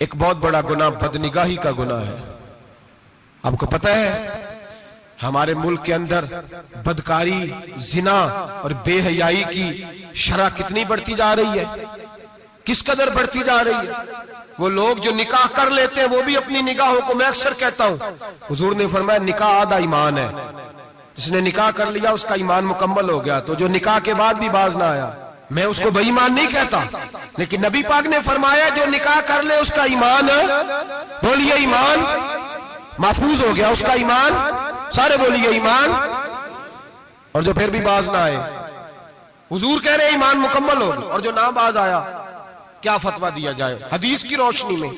ایک بہت بڑا گناہ بدنگاہی کا گناہ ہے. آپ کو پتہ ہے ہمارے ملک کے اندر بدکاری، زنا اور بے حیائی کی شرح کتنی بڑھتی جا رہی ہے، کس قدر بڑھتی جا رہی ہے. وہ لوگ جو نکاح کر لیتے ہیں وہ بھی اپنی نگاہوں کو، میں اکثر کہتا ہوں، حضور نے فرمایا نکاح آدھا ایمان ہے. جس نے نکاح کر لیا اس کا ایمان مکمل ہو گیا. تو جو نکاح کے بعد بھی باز نہ آیا، میں اس کو بے ایمان نہیں کہتا، لیکن نبی پاک نے فرمایا جو نکاح کر لے اس کا ایمان، بولیے ایمان محفوظ ہو گیا، اس کا ایمان، سارے بولیے ایمان. اور جو پھر بھی باز نہ آئے، حضور کہہ رہے ایمان مکمل ہو گیا. اور جو نہ باز آیا کیا فتویٰ دیا جائے حدیث کی روشنی میں؟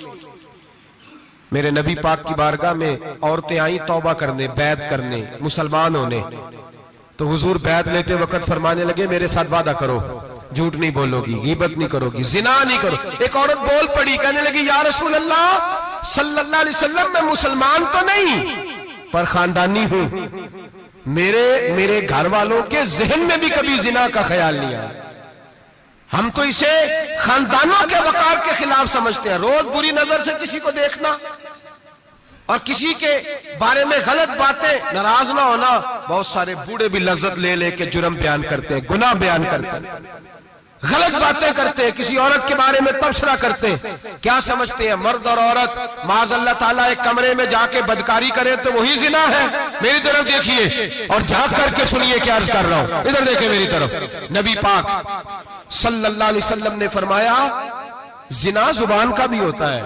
میرے نبی پاک کی بارگاہ میں عورتیں آئیں توبہ کرنے، بیعت کرنے، مسلمان ہونے. تو حضور بیعت لیتے وقت فرمانے لگے میرے ساتھ وعدہ کرو، جھوٹ نہیں بولو گی، غیبت نہیں کرو گی، زنا نہیں کرو. ایک عورت بول پڑی، کہنے لگی یا رسول اللہ صلی اللہ علیہ وسلم میں مسلمان تو نہیں پر خاندانی ہوں، میرے گھر والوں کے ذہن میں بھی کبھی زنا کا خیال نہیں آیا. ہم تو اسے خاندانوں کے وقار کے خلاف سمجھتے ہیں. روز بری نظر سے کسی کو دیکھنا اور کسی کے بارے میں غلط باتیں، ناراض نہ ہونا. بہت سارے بوڑھے بھی لذت لے لے کے جرم بیان کرتے ہیں، گناہ بیان کرتے ہیں، غلط باتیں کرتے ہیں، کسی عورت کے بارے میں تبصرہ کرتے ہیں. کیا سمجھتے ہیں مرد اور عورت معاذ اللہ تعالیٰ ایک کمرے میں جا کے بدکاری کرے تو وہی زنا ہے؟ میری طرف دیکھیے اور جھانک کر کے سنیے کیا عرض کر رہا ہوں، ادھر دیکھیں میری طرف. نبی پاک صلی اللہ علیہ وسلم نے فرمایا زنا زبان کا بھی ہوتا ہے،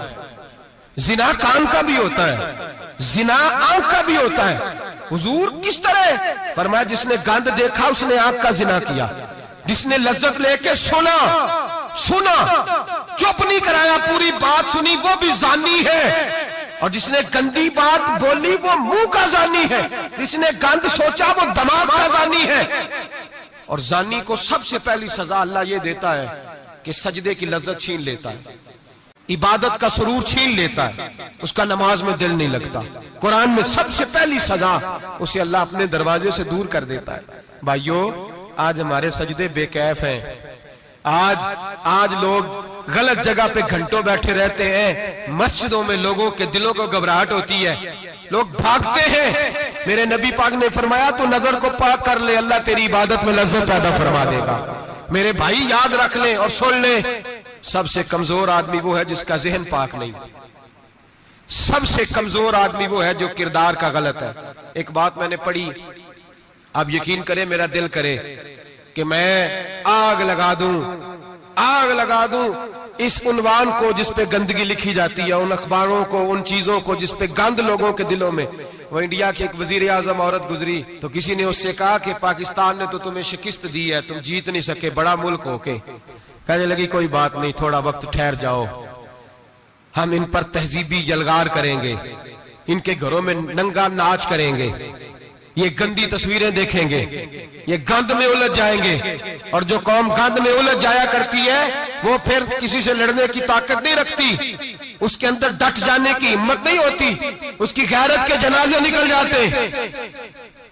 زنا کان کا بھی ہوتا ہے، زنا آنکھ کا بھی ہوتا ہے. حضور کس طرح فرمایا جس نے گند دیکھا اس نے آنکھ کا زنا کیا، جس نے لذت لے کے سنا چپ نہیں کرایا، پوری بات سنی، وہ بھی زانی ہے. اور جس نے گندی بات بولی وہ منہ کا زانی ہے، جس نے گند سوچا وہ دماغ کا زانی ہے. اور زانی کو سب سے پہلی سزا اللہ یہ دیتا ہے کہ سجدے کی لذت چھین لیتا ہے، عبادت کا سرور چھین لیتا ہے، اس کا نماز میں دل نہیں لگتا. قرآن میں سب سے پہلی سزا اسے اللہ اپنے دروازے سے دور کر دیتا ہے. بھائیو آج ہمارے سجدے بے کیف ہیں، آج لوگ غلط جگہ پہ گھنٹوں بیٹھے رہتے ہیں. مسجدوں میں لوگوں کے دلوں کو گھبراہٹ ہوتی ہے، لوگ بھاگتے ہیں. میرے نبی پاک نے فرمایا تو نظر کو پاک کر لے، اللہ تیری عبادت میں لذت پیدا فرما دے گا. میرے بھائی یاد رکھ لیں اور سن لیں، سب سے کمزور آدمی وہ ہے جس کا ذہن پاک نہیں. سب سے کمزور آدمی وہ ہے جو کردار کا غلط ہے. ایک بات میں نے پڑھی، آپ یقین کریں میرا دل کرے کہ میں آگ لگا دوں اس عنوان کو جس پہ گندگی لکھی جاتی ہے، ان اخباروں کو، ان چیزوں کو جس پہ گند لوگوں کے دلوں میں. وہ انڈیا کی ایک وزیر اعظم عورت گزری تو کسی نے اس سے کہا کہ پاکستان نے تو تمہیں شکست دی ہے، تم جیت نہیں سکے بڑا ملک ہو کے. کہنے لگی کوئی بات نہیں، تھوڑا وقت ٹھہر جاؤ، ہم ان پر تہذیبی جلگار کریں گے، ان کے گھروں میں ننگا ناچ کریں گے، یہ گندی تصویریں دیکھیں گے، یہ گند میں الجھ جائیں گے. اور جو قوم گند میں الجھ جایا کرتی ہے وہ پھر کسی سے لڑنے کی طاقت نہیں رکھتی، اس کے اندر ڈٹ جانے کی ہمت نہیں ہوتی، اس کی غیرت کے جنازے نکل جاتے.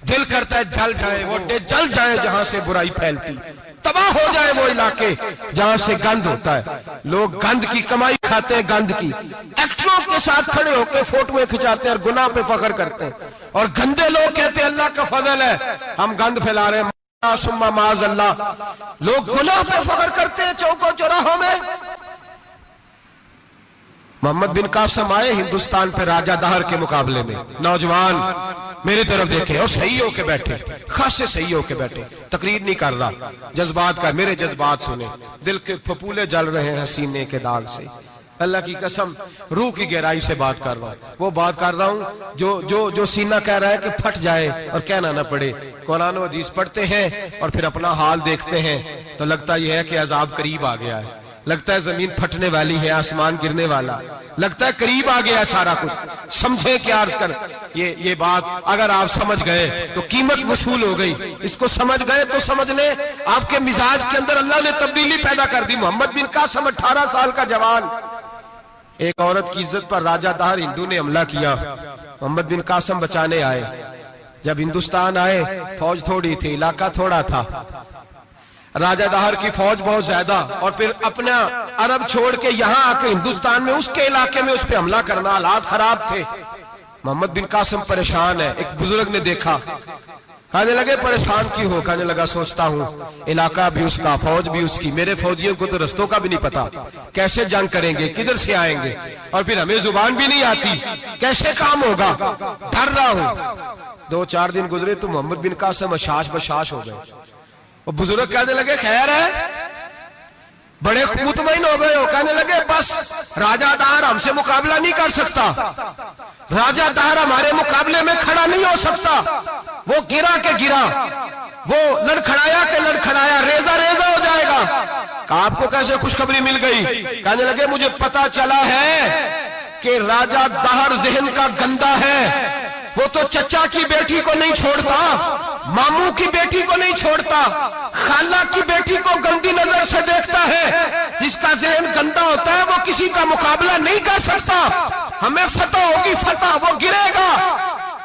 دل کرتا ہے جل جائے وہ جل جائے جہاں سے برائی پھیلتی، تباہ ہو جائے وہ علاقے جہاں سے گند ہوتا ہے. لوگ گند کی کمائی کھاتے ہیں، گند کی. ایکٹروں کے ساتھ کھڑے ہو کے فوٹویں کھچاتے ہیں اور گناہ پہ فخر کرتے ہیں. اور گندے لوگ کہتے ہیں اللہ کا فضل ہے ہم گند پھیلا رہے ہیں، ثم معاذ اللہ. لوگ گناہ پہ فخر کرتے ہیں چوکوں چوراہوں میں. محمد بن قاسم آئے ہندوستان پہ راجہ دہر کے مقابلے میں، نوجوان میری طرف دیکھیں اور صحیح ہو کے بیٹھے، خاصے صحیح ہو کے بیٹھے، تقریر نہیں کر رہا، جذبات کا. میرے جذبات سنیں، دل کے پھپولے جل رہے ہیں حسینے کے داغ سے. اللہ کی قسم روح کی گہرائی سے بات کر رہا ہوں، وہ بات کر رہا ہوں جو سینہ کہہ رہا ہے کہ پھٹ جائے اور کہنا نہ پڑے. قرآن و حدیث پڑھتے ہیں اور پھر اپنا حال دیکھتے ہیں تو لگتا یہ ہے کہ عذاب قریب آ گیا ہے، لگتا ہے زمین پھٹنے والی ہے، آسمان گرنے والا، لگتا ہے قریب آ گیا ہے سارا کچھ. سمجھیں کیا عرض کر یہ بات اگر آپ سمجھ گئے تو قیمت وصول ہو گئی. اس کو سمجھ گئے تو سمجھ لیں آپ کے مزاج کے اندر اللہ نے تبدیلی پیدا کر دی. محمد بن قاسم 18 سال کا جوان، ایک عورت کی عزت پر راجہ دہر ہندو نے حملہ کیا، محمد بن قاسم بچانے آئے. جب ہندوستان آئے فوج تھوڑی تھی، علاقہ تھوڑا تھا، راجہ دہر کی فوج بہت زیادہ، اور پھر اپنا عرب چھوڑ کے یہاں آ کے ہندوستان میں اس کے علاقے میں اس پہ حملہ کرنا، حالات خراب تھے۔ محمد بن قاسم پریشان ہے۔ ایک بزرگ نے دیکھا، کہنے لگے پریشان کیوں ہو؟ کہنے لگا سوچتا ہوں علاقہ بھی اس کا، فوج بھی اس کی، میرے فوجیوں کو تو رستوں کا بھی نہیں پتا، کیسے جنگ کریں گے، کدھر سے آئیں گے، اور پھر ہمیں زبان بھی نہیں آتی، کیسے کام ہوگا، ڈر رہا ہوں۔ 2-4 دن گزرے تو محمد بن قاسم اشاش بشاش ہو گئے۔ وہ بزرگ کہنے لگے خیر ہے، بڑے مطمئن ہو گئے ہو؟ کہنے لگے بس راجہ دہر ہم سے مقابلہ نہیں کر سکتا، راجہ دہر ہمارے مقابلے میں کھڑا نہیں ہو سکتا، وہ گرا کے گرا، وہ لڑکھڑایا کے لڑکھڑایا، ریزہ ریزہ ہو جائے گا۔ کہا آپ کو کیسے خوشخبری مل گئی؟ کہنے لگے مجھے پتا چلا ہے کہ راجہ دہر ذہن کا گندا ہے، وہ تو چچا کی بیٹی کو نہیں چھوڑتا، ماموں کی بیٹی کو نہیں چھوڑتا، خالہ کی بیٹی کو گندی نظر سے دیکھتا ہے۔ جس کا ذہن گندا ہوتا ہے وہ کسی کا مقابلہ نہیں کر سکتا، ہمیں فتح ہوگی، فتح، وہ گرے گا۔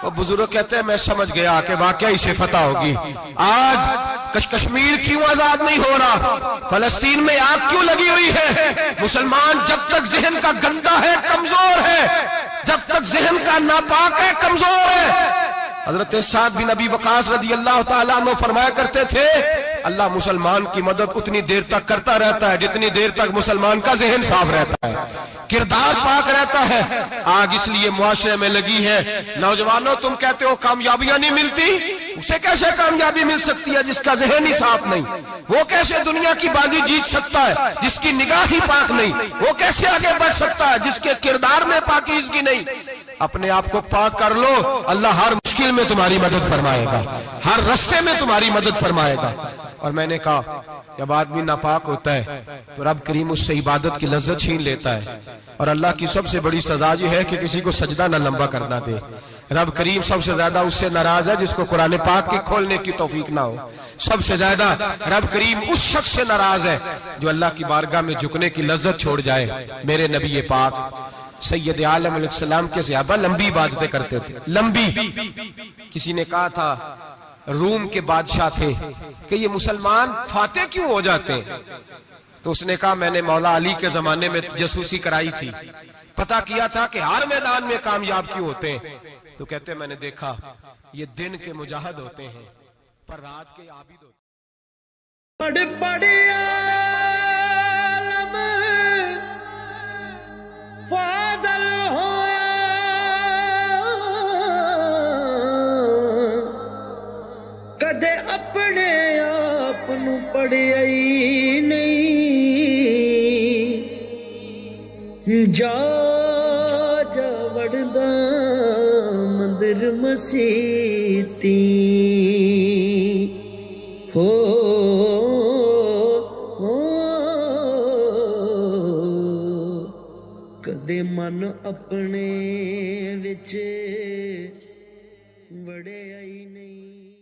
وہ بزرگ کہتے ہیں میں سمجھ گیا کہ واقعی سے فتح ہوگی۔ آج کشمیر کیوں آزاد نہیں ہو رہا، فلسطین میں آگ کیوں لگی ہوئی ہے؟ مسلمان جب تک ذہن کا گندا ہے کمزور ہے، جب تک ذہن کا ناپاک ہے کمزور ہے۔ حضرت سعد بن ابی وقاص رضی اللہ تعالیٰ عنہ فرمایا کرتے تھے اللہ مسلمان کی مدد اتنی دیر تک کرتا رہتا ہے جتنی دیر تک مسلمان کا ذہن صاف رہتا ہے، کردار پاک رہتا ہے۔ آگ اس لیے معاشرے میں لگی ہے۔ نوجوانوں تم کہتے ہو کامیابیاں نہیں ملتی، اسے کیسے کامیابی مل سکتی ہے جس کا ذہن ہی صاف نہیں؟ وہ کیسے دنیا کی بازی جیت سکتا ہے جس کی نگاہ ہی پاک نہیں؟ وہ کیسے آگے بڑھ سکتا ہے جس کے کردار میں پاکیزگی نہیں؟ اپنے آپ کو پاک کر لو، اللہ ہر مشکل میں تمہاری مدد فرمائے گا، ہر رستے میں تمہاری مدد فرمائے گا۔ اور میں نے کہا جب آدمی ناپاک ہوتا ہے تو رب کریم اس سے عبادت کی لذت چھین لیتا ہے، اور اللہ کی سب سے بڑی سزا یہ ہے کہ کسی کو سجدہ نہ لمبا کرنا دے۔ رب کریم سب سے زیادہ اس سے ناراض ہے جس کو قرآن پاک کے کھولنے کی توفیق نہ ہو۔ سب سے زیادہ رب کریم اس شخص سے ناراض ہے جو اللہ کی بارگاہ میں جھکنے کی لذت چھوڑ جائے۔ میرے نبی پاک سید عالم علیہ السلام کے صحابہ لمبی عبادتیں کرتے تھے، لمبی۔ کسی نے کہا تھا روم کے بادشاہ تھے کہ یہ مسلمان فاتح کیوں ہو جاتے ہیں؟ تو اس نے کہا میں نے مولا علی کے زمانے میں جاسوسی کرائی تھی، پتا کیا تھا کہ ہر میدان میں کامیاب کیوں ہوتے ہیں۔ تو کہتے میں نے دیکھا یہ دن کے مجاہد ہوتے ہیں پر رات کے عابد ہوتے ہیں۔ بڑے بڑے عالم فاضل ہویا کدے اپنے آپ نو پڑھیا ہی نہیں، جا جا وڑدا مندر مسیتی ہو کدے من اپنے وچ وڑیا ہی نہیں۔